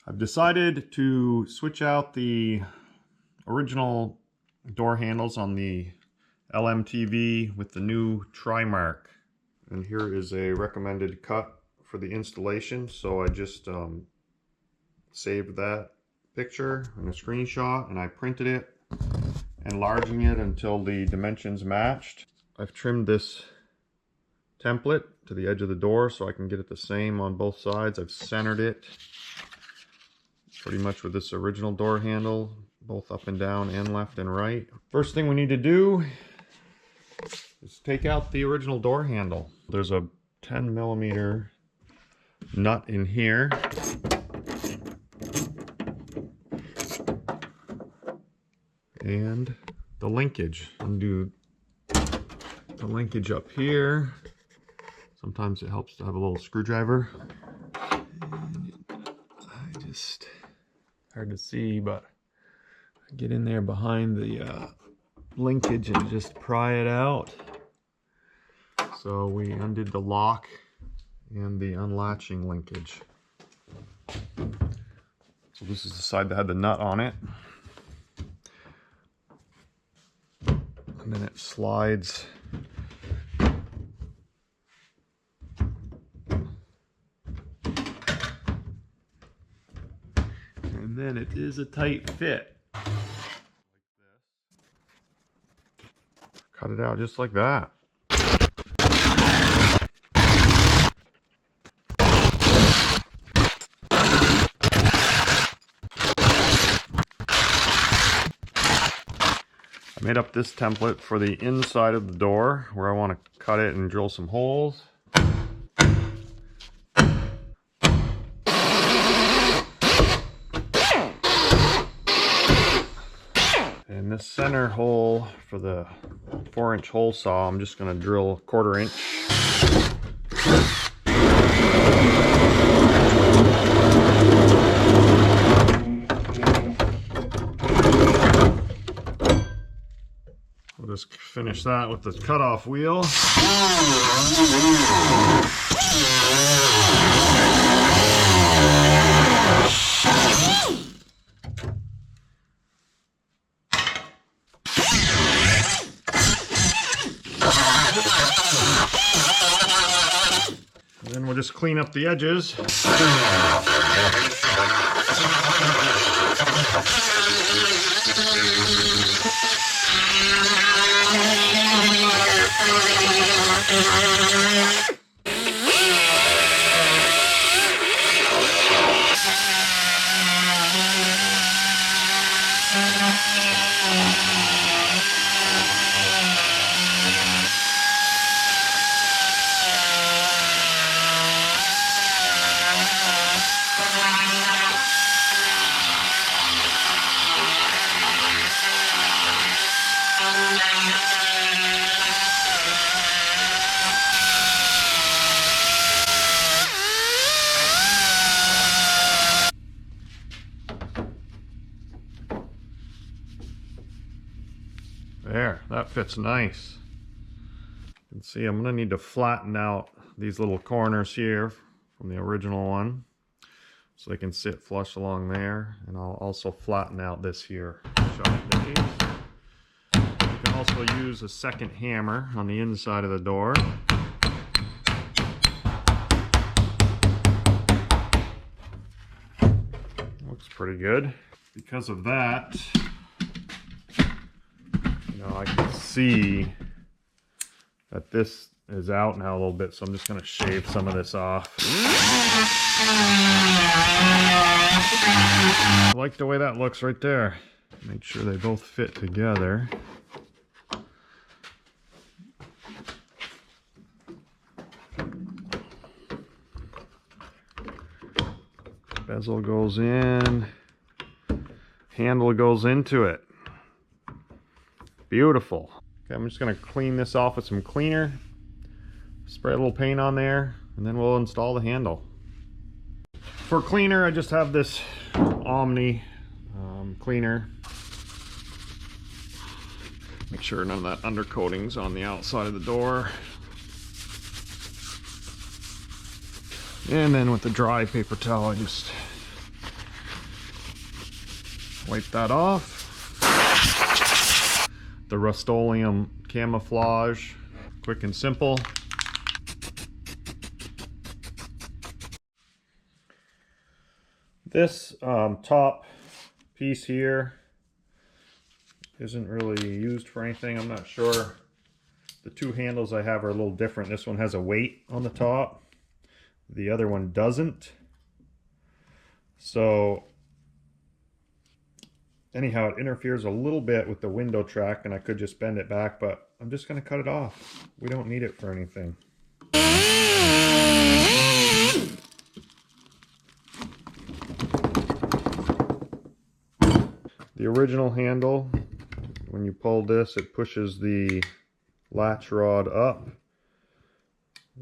I've decided to switch out the original door handles on the FMTV with the new TriMark. And here is a recommended cut for the installation. So I just saved that picture and a screenshot, and I printed it, enlarging it until the dimensions matched. I've trimmed this template to the edge of the door so I can get it the same on both sides. I've centered it pretty much with this original door handle, both up and down and left and right. First thing we need to do is take out the original door handle. There's a 10mm nut in here. And the linkage. Undo the linkage up here. Sometimes it helps to have a little screwdriver. And hard to see, but I get in there behind the linkage and just pry it out. So we undid the lock and the unlatching linkage. So this is the side that had the nut on it. And then it slides and then it is a tight fit. Like this. Cut it out just like that. I made up this template for the inside of the door where I want to cut it and drill some holes. And this center hole for the 4-inch hole saw, I'm just going to drill 1/4 inch. We'll just finish that with the cutoff wheel. And then we'll just clean up the edges. There, that fits nice. You can see I'm going to need to flatten out these little corners here from the original one so they can sit flush along there, and I'll also flatten out this here. You can also use a second hammer on the inside of the door. Looks pretty good. Because of that, I can see that this is out now a little bit, so I'm just going to shave some of this off. I like the way that looks right there. Make sure they both fit together. Bezel goes in, handle goes into it. Beautiful. Okay, I'm just going to clean this off with some cleaner, spray a little paint on there, and then we'll install the handle. For cleaner, I just have this Omni cleaner. Make sure none of that undercoating's on the outside of the door. And then with the dry paper towel, I just Wipe that off. The Rust-Oleum camouflage, quick and simple. This top piece here isn't really used for anything. I'm not sure. The two handles I have are a little different. This one has a weight on the top. The other one doesn't. So anyhow, it interferes a little bit with the window track, and I could just bend it back, but I'm just going to cut it off. We don't need it for anything. The original handle, when you pull this, it pushes the latch rod up,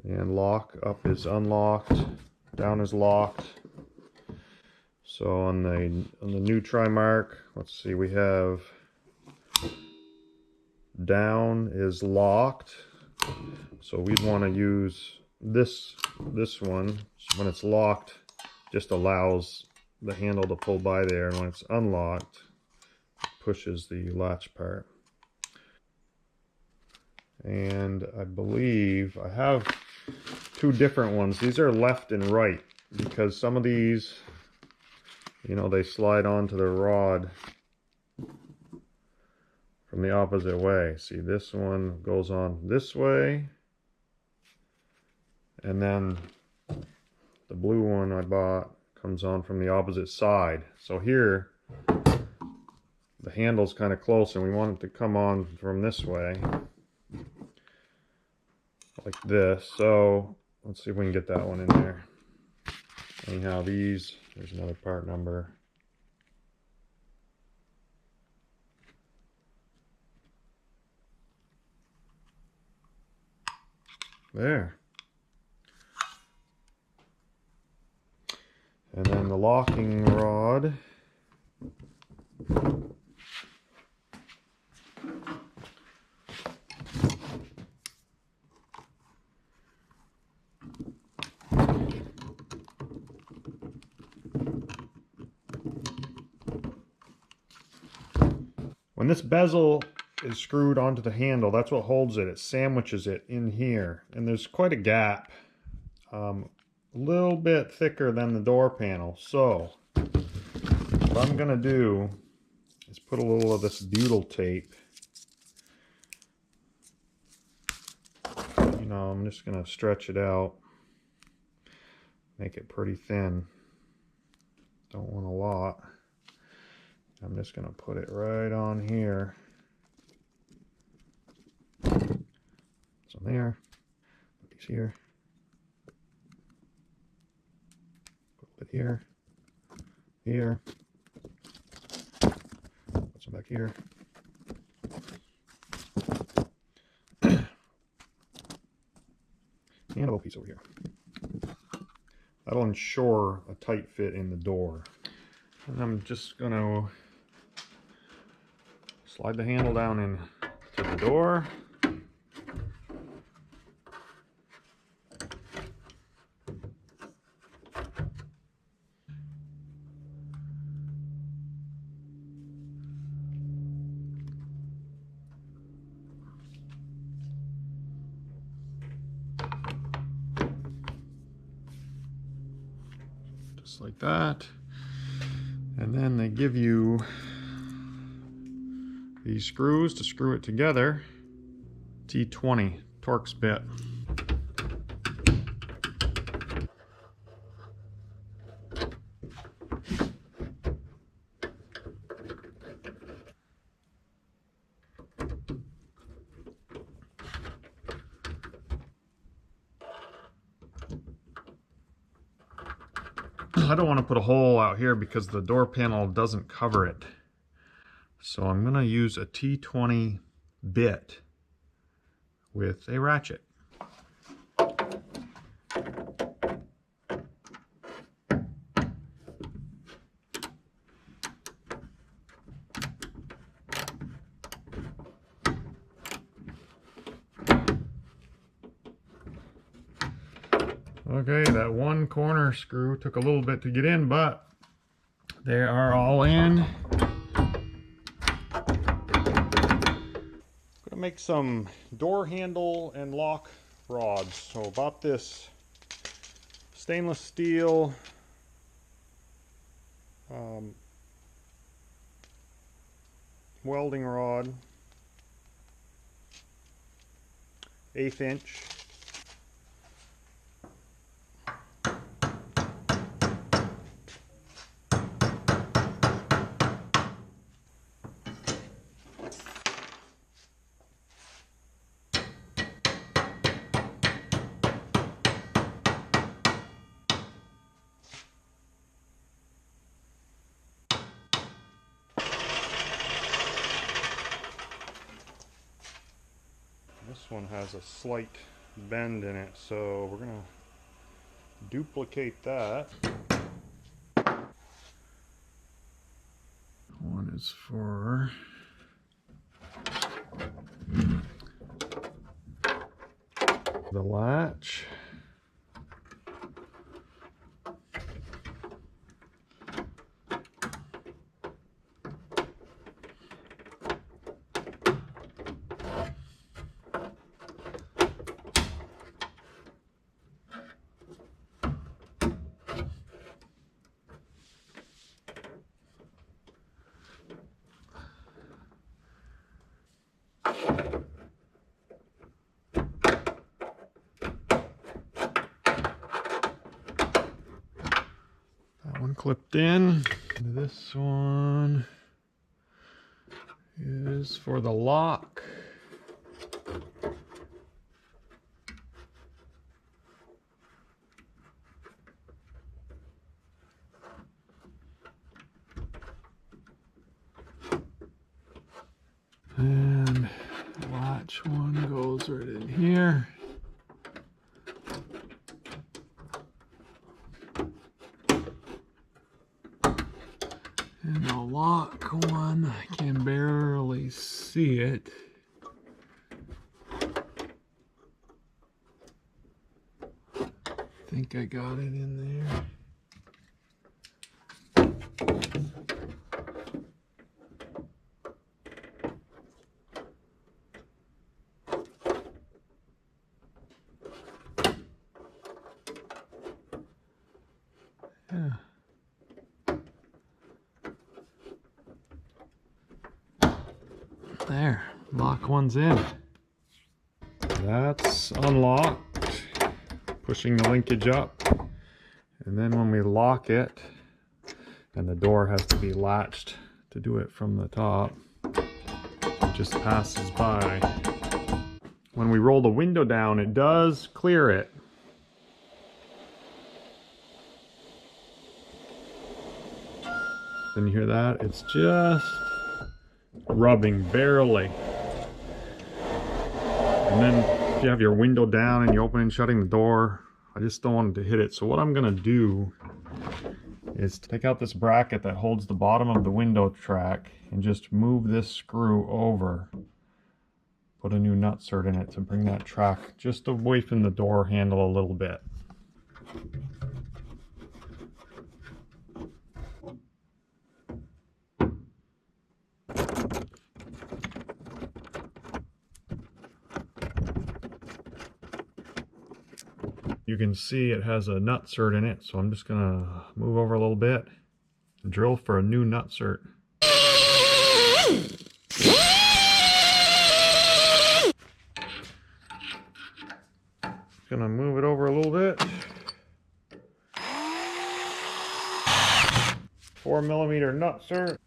and lock. Up is unlocked, down is locked. So on the new TriMark, let's see, we have down is locked. So we'd want to use this one. So when it's locked, just allows the handle to pull by there, and when it's unlocked, it pushes the latch part. And I believe I have two different ones. These are left and right, because some of these, you know, they slide onto the rod from the opposite way. See, this one goes on this way, and then the blue one I bought comes on from the opposite side. So here, the handle's kind of close, and we want it to come on from this way, like this. So let's see if we can get that one in there. Anyhow, these, there's another part number. There. And then the locking rod. When this bezel is screwed onto the handle, that's what holds it. It sandwiches it in here, and there's quite a gap, a little bit thicker than the door panel. So what I'm gonna do is put a little of this butyl tape. You know, I'm just gonna stretch it out, make it pretty thin. Don't want a lot. I'm just going to put it right on here. So there. Put these here. Put it here. Here. Put some back here. And a little piece over here. That'll ensure a tight fit in the door. And I'm just going to slide the handle down into the door. Just like that. And then they give you these screws to screw it together. T20 Torx bit. I don't want to put a hole out here because the door panel doesn't cover it. So I'm going to use a T20 bit with a ratchet. Okay, that one corner screw took a little bit to get in, but they are all in. gonna make some door handle and lock rods. So bought this stainless steel welding rod, 1/8 inch. This one has a slight bend in it, so we're gonna duplicate that. One is for the latch. One clipped in. This one is for the lock. And the latch one goes right in here. And the lock one, I can barely see it. I think I got it in there. Yeah. There, lock one's in. That's unlocked, pushing the linkage up. And then when we lock it, and the door has to be latched to do it from the top, it just passes by. When we roll the window down, it does clear it. Can you hear that? It's just rubbing barely. And then if you have your window down and you're opening and shutting the door, I just don't want it to hit it. So what I'm gonna do is take out this bracket that holds the bottom of the window track and just move this screw over. Put a new nutsert in it to bring that track just away from the door handle a little bit. You can see it has a nutsert in it, so I'm just gonna move over a little bit and drill for a new nutsert. Gonna move it over a little bit. 4mm nutsert.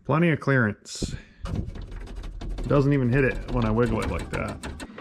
Plenty of clearance. It doesn't even hit it when I wiggle it like that.